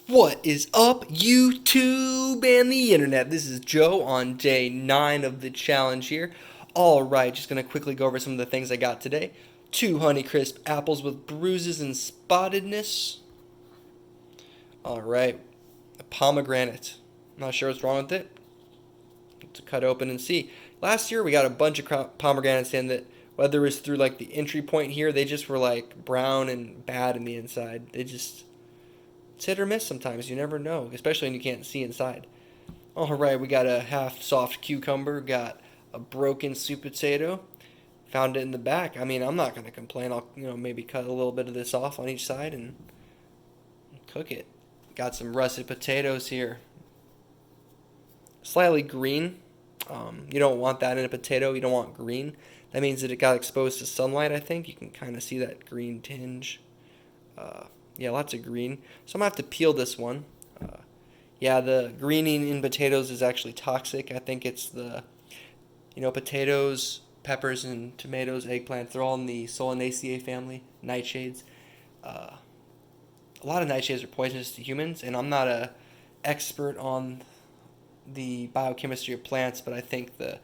What is up, YouTube and the internet? This is Joe on day 9 of the challenge here. Alright, just going to quickly go over some of the things I got today. 2 Honeycrisp apples with bruises and spottedness. Alright, a pomegranate. Not sure what's wrong with it. To cut open and see. Last year we got a bunch of pomegranates in that, whether it was through like the entry point here, they just were like brown and bad in the inside. It's hit or miss sometimes. You never know, especially when you can't see inside. All right, we got a half soft cucumber, got a broken sweet potato. Found it in the back. I mean, I'm not gonna complain. I'll maybe cut a little bit of this off on each side and cook it. Got some russet potatoes here. Slightly green. You don't want that in a potato. You don't want green. That means that it got exposed to sunlight. I think you can kind of see that green tinge. Uh, yeah, lots of green. So I'm gonna have to peel this one. Uh, yeah, the greening in potatoes is actually toxic. I think it's potatoes, peppers, and tomatoes, eggplants. They're all in the Solanaceae family, nightshades. Uh, a lot of nightshades are poisonous to humans, and I'm not a expert on the biochemistry of plants, but I think the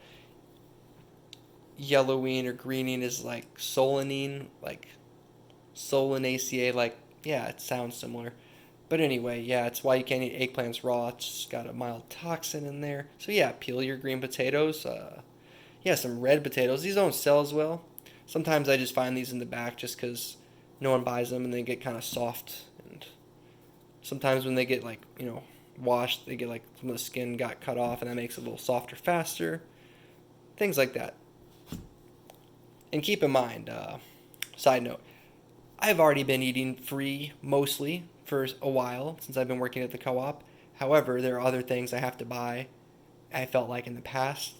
yellowing or greening is like solanine, like Solanaceae, like, yeah, it sounds similar. But anyway, yeah, it's why you can't eat eggplants raw. It's got a mild toxin in there. So yeah, peel your green potatoes. Yeah, some red potatoes. These don't sell as well. Sometimes I just find these in the back just because no one buys them and they get kind of soft. And sometimes when they get like, washed, they get like some of the skin got cut off and that makes it a little softer faster. Things like that. And keep in mind, side note, I've already been eating free mostly for a while since I've been working at the co-op. However, there are other things I have to buy. I felt like in the past,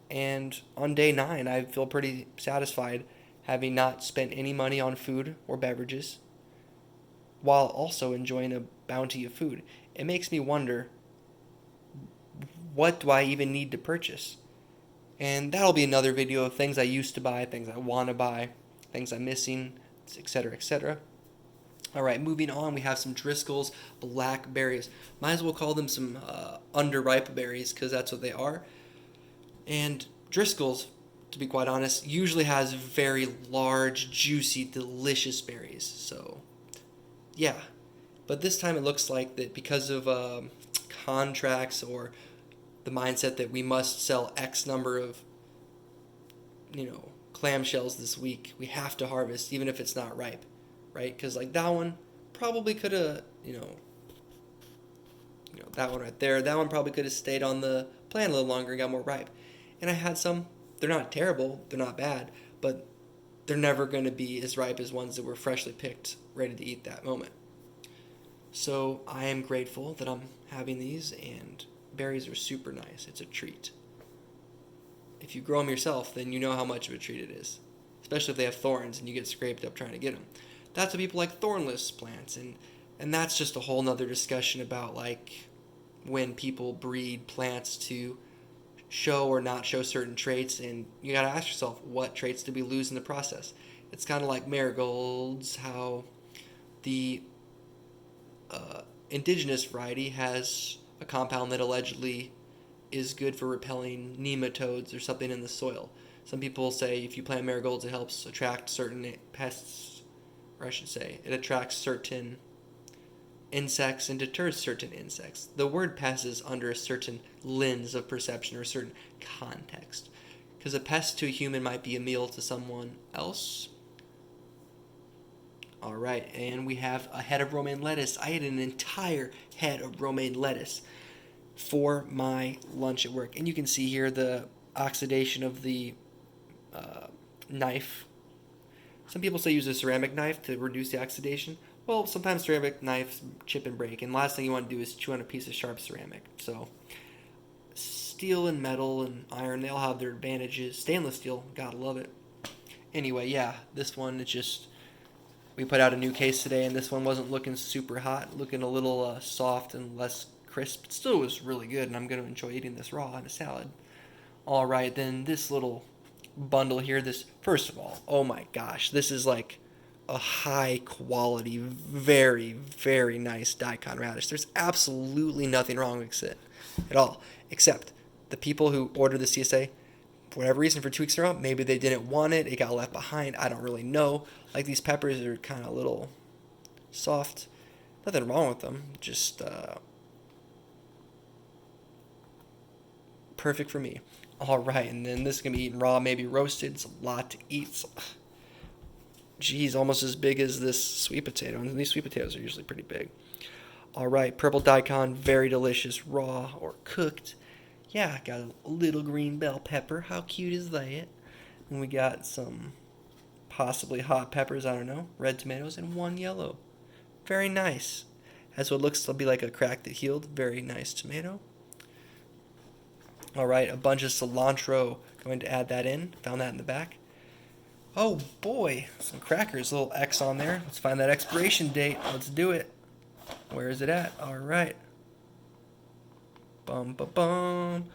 and on day 9, I feel pretty satisfied having not spent any money on food or beverages, while also enjoying a bounty of food. It makes me wonder, what do I even need to purchase? And that'll be another video of things I used to buy, things I want to buy, things I'm missing, etc., etc. All right, moving on, we have some Driscoll's blackberries. Might as well call them some underripe berries because that's what they are. And Driscoll's, to be quite honest, usually has very large, juicy, delicious berries. So, yeah. But this time it looks like that because of contracts or the mindset that we must sell X number of, clamshells this week, we have to harvest even if it's not ripe, right? Because like that one probably could have, that one right there, that one probably could have stayed on the plant a little longer and got more ripe. And I had some. They're not terrible. They're not bad, but they're never going to be as ripe as ones that were freshly picked, ready to eat that moment. So I am grateful that I'm having these, and berries are super nice. It's a treat. If you grow them yourself, then you know how much of a treat it is, especially if they have thorns and you get scraped up trying to get them. That's why people like thornless plants, and that's just a whole nother discussion about like when people breed plants to show or not show certain traits, and you got to ask yourself, what traits did we lose in the process? It's kind of like marigolds, how the indigenous variety has a compound that allegedly is good for repelling nematodes or something in the soil. Some people say if you plant marigolds, it helps attract certain pests, or I should say, it attracts certain insects and deters certain insects. The word passes under a certain lens of perception or a certain context. Because a pest to a human might be a meal to someone else. Alright, and we have a head of romaine lettuce. I ate an entire head of romaine lettuce for my lunch at work. And you can see here the oxidation of the knife. Some people say use a ceramic knife to reduce the oxidation. Well, sometimes ceramic knives chip and break, and last thing you want to do is chew on a piece of sharp ceramic. So, steel and metal and iron, they all have their advantages. Stainless steel, gotta love it. Anyway, yeah, this one, it's just, we put out a new case today, and this one wasn't looking super hot, looking a little soft and less crisp. It still was really good, and I'm going to enjoy eating this raw in a salad. Alright, then this little bundle here, this, first of all, oh my gosh, this is like a high quality, very, very nice daikon radish. There's absolutely nothing wrong with it at all, except the people who ordered the CSA, for whatever reason, for 2 weeks in a row, maybe they didn't want it, it got left behind. I don't really know. Like, these peppers are kind of a little soft. Nothing wrong with them, just perfect for me. All right, and then this is gonna be eaten raw, maybe roasted. It's a lot to eat. So, geez, almost as big as this sweet potato. And these sweet potatoes are usually pretty big. All right, purple daikon, very delicious, raw or cooked. Yeah, got a little green bell pepper. How cute is that? And we got some possibly hot peppers, I don't know, red tomatoes, and one yellow. Very nice. Has what looks to be like a crack that healed. Very nice tomato. All right, a bunch of cilantro. Going to add that in. Found that in the back. Oh boy, some crackers. Little X on there. Let's find that expiration date. Let's do it. Where is it at? All right. Bum ba bum.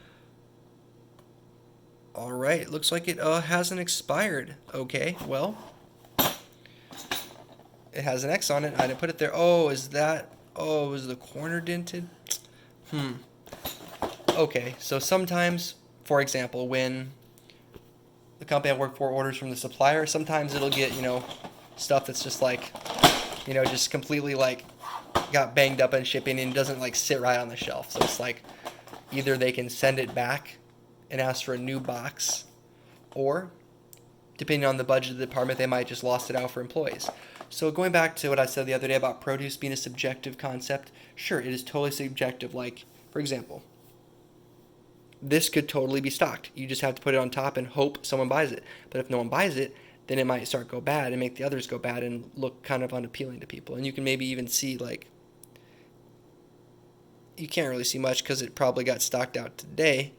All right, looks like it hasn't expired. Okay, well, it has an X on it. I didn't put it there. Oh, is that? Oh, is the corner dented? Okay, so sometimes, for example, when the company I work for orders from the supplier, sometimes it'll get, stuff that's just like, just completely like got banged up in shipping and doesn't like sit right on the shelf. So it's like either they can send it back and ask for a new box, or depending on the budget of the department, they might just lost it out for employees. So going back to what I said the other day about produce being a subjective concept, sure, it is totally subjective. Like, for example, this could totally be stocked. You just have to put it on top and hope someone buys it. But if no one buys it, then it might start to go bad and make the others go bad and look kind of unappealing to people. And you can maybe even see, like, you can't really see much because it probably got stocked out today.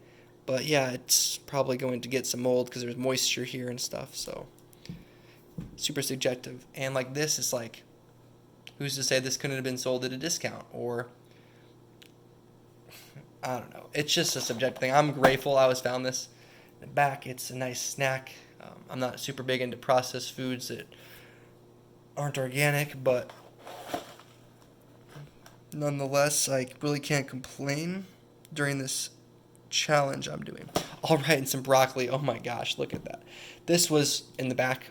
But yeah, it's probably going to get some mold because there's moisture here and stuff. So super subjective. And like this is like, who's to say this couldn't have been sold at a discount? Or I don't know. It's just a subjective thing. I'm grateful I was found this in the back. It's a nice snack. I'm not super big into processed foods that aren't organic, but nonetheless, I really can't complain during this challenge I'm doing. All right, and some broccoli. Oh my gosh, look at that. This was in the back.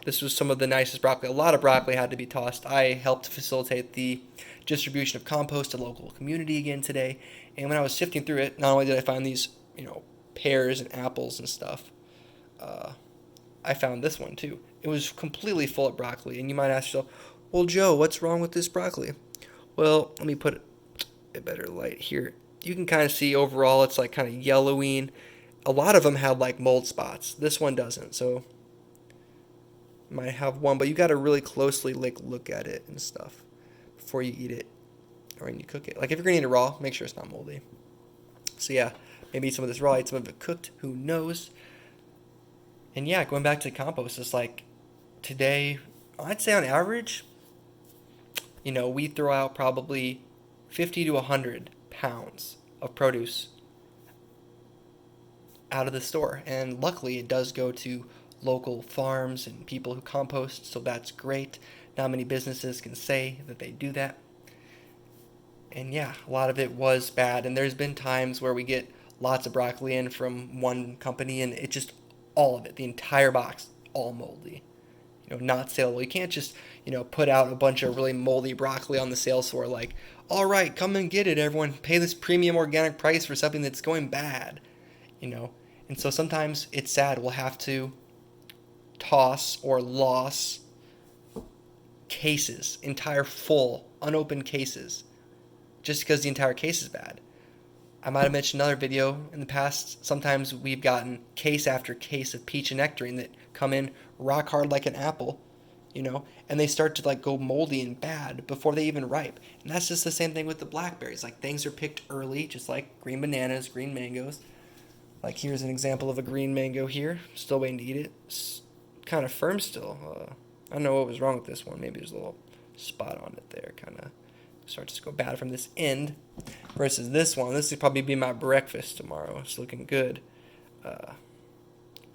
This was some of the nicest broccoli. A lot of broccoli had to be tossed. I helped facilitate the distribution of compost to the local community again today. And when I was sifting through it, not only did I find these, pears and apples and stuff, I found this one too. It was completely full of broccoli. And you might ask yourself, well, Joe, what's wrong with this broccoli? Well, let me put a better light here. You can kind of see overall it's like kind of yellowing. A lot of them have like mold spots. This one doesn't. So might have one, but you got to really closely look at it and stuff before you eat it or when you cook it. Like if you're going to eat it raw, make sure it's not moldy. So yeah, maybe eat some of this raw, eat some of it cooked, who knows. And yeah, going back to compost, it's like today, I'd say on average, we throw out probably 50 to 100 pounds of produce out of the store. And luckily it does go to local farms and people who compost, so that's great. Not many businesses can say that they do that. And yeah, a lot of it was bad. And there's been times where we get lots of broccoli in from one company and it just, all of it, the entire box, all moldy. Not saleable. You can't just, put out a bunch of really moldy broccoli on the sales floor like, all right, come and get it, everyone. Pay this premium organic price for something that's going bad, And so sometimes it's sad. We'll have to toss or loss cases, entire full, unopened cases, just because the entire case is bad. I might have mentioned another video in the past. Sometimes we've gotten case after case of peach and nectarine that come in rock hard like an apple, and they start to like go moldy and bad before they even ripe. And that's just the same thing with the blackberries. Like things are picked early, just like green bananas, green mangoes. Like here's an example of a green mango here. Still waiting to eat it. It's kind of firm still. I don't know what was wrong with this one. Maybe there's a little spot on it there. Kind of starts to go bad from this end versus this one. This would probably be my breakfast tomorrow. It's looking good.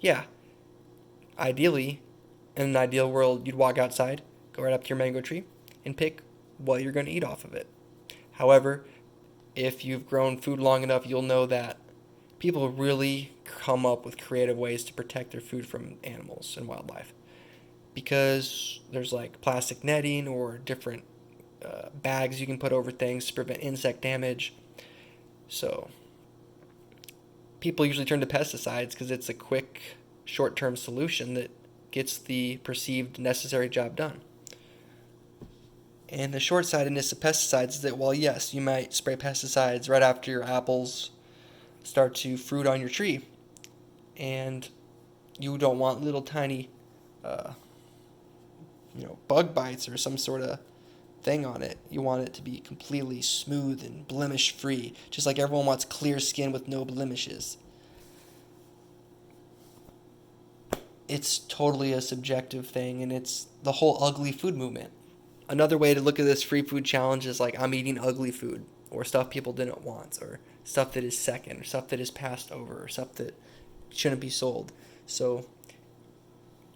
Yeah. Ideally, In an ideal world, you'd walk outside, go right up to your mango tree, and pick what you're going to eat off of it. However, if you've grown food long enough, you'll know that people really come up with creative ways to protect their food from animals and wildlife. Because there's like plastic netting or different bags you can put over things to prevent insect damage. So people usually turn to pesticides because it's a quick, short-term solution that gets the perceived necessary job done. And the short-sightedness of pesticides is that, while yes, you might spray pesticides right after your apples start to fruit on your tree, and you don't want little tiny, uh, bug bites or some sort of thing on it. You want it to be completely smooth and blemish-free, just like everyone wants clear skin with no blemishes. It's totally a subjective thing, and it's the whole ugly food movement. Another way to look at this free food challenge is like, I'm eating ugly food, or stuff people didn't want, or stuff that is second, or stuff that is passed over, or stuff that shouldn't be sold. So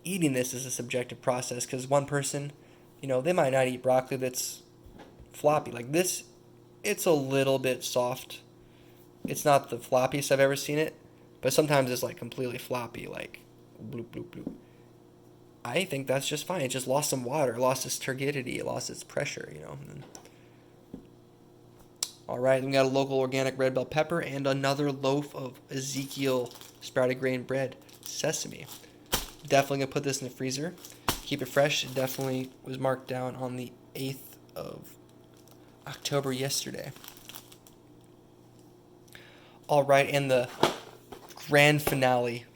eating this is a subjective process, because one person, they might not eat broccoli that's floppy. Like this, it's a little bit soft. It's not the floppiest I've ever seen it, but sometimes it's like completely floppy, like bloop, bloop, bloop. I think that's just fine. It just lost some water, lost its turgidity, it lost its pressure, All right, we got a local organic red bell pepper and another loaf of Ezekiel sprouted grain bread, sesame. Definitely going to put this in the freezer. Keep it fresh. It definitely was marked down on the 8th of October yesterday. All right, and the grand finale.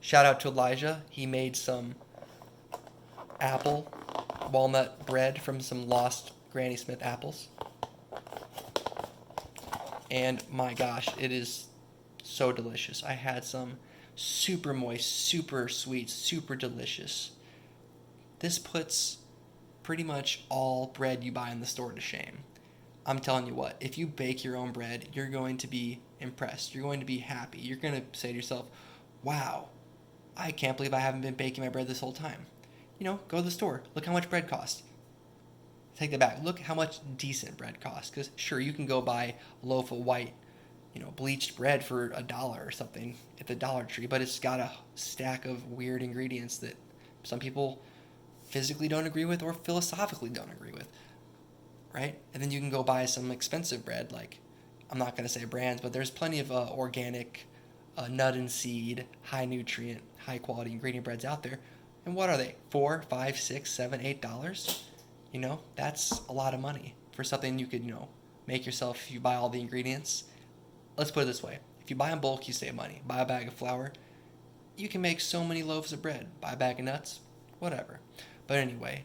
Shout out to Elijah. He made some apple walnut bread from some lost Granny Smith apples. And my gosh, it is so delicious. I had some super moist, super sweet, super delicious. This puts pretty much all bread you buy in the store to shame. I'm telling you what, if you bake your own bread, you're going to be impressed. You're going to be happy. You're going to say to yourself, wow, I can't believe I haven't been baking my bread this whole time. Go to the store. Look how much bread costs. Take that back. Look how much decent bread costs. Because sure, you can go buy a loaf of white, bleached bread for $1 or something at the Dollar Tree, but it's got a stack of weird ingredients that some people physically don't agree with or philosophically don't agree with, right? And then you can go buy some expensive bread, like, I'm not going to say brands, but there's plenty of organic, nut and seed, high nutrient, high quality ingredient breads out there. And what are they? $4, $5, $6, $7, $8? That's a lot of money for something you could, make yourself if you buy all the ingredients. Let's put it this way. If you buy in bulk, you save money. Buy a bag of flour, you can make so many loaves of bread. Buy a bag of nuts, whatever. But anyway,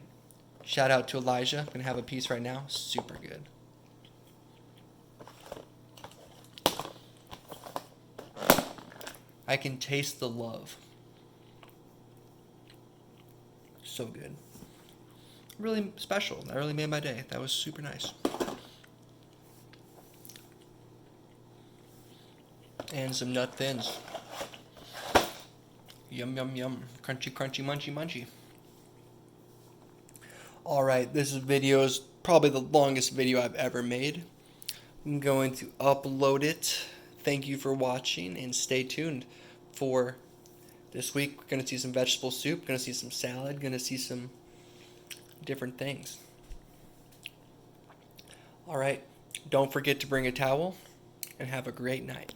shout out to Elijah. I'm going to have a piece right now. Super good. I can taste the love. So good. Really special. That really made my day. That was super nice. And some nut thins. Yum, yum, yum. Crunchy, crunchy, munchy, munchy. Alright, this video is probably the longest video I've ever made. I'm going to upload it. Thank you for watching, and stay tuned for this week. We're going to see some vegetable soup, going to see some salad, going to see some different things. Alright, don't forget to bring a towel, and have a great night.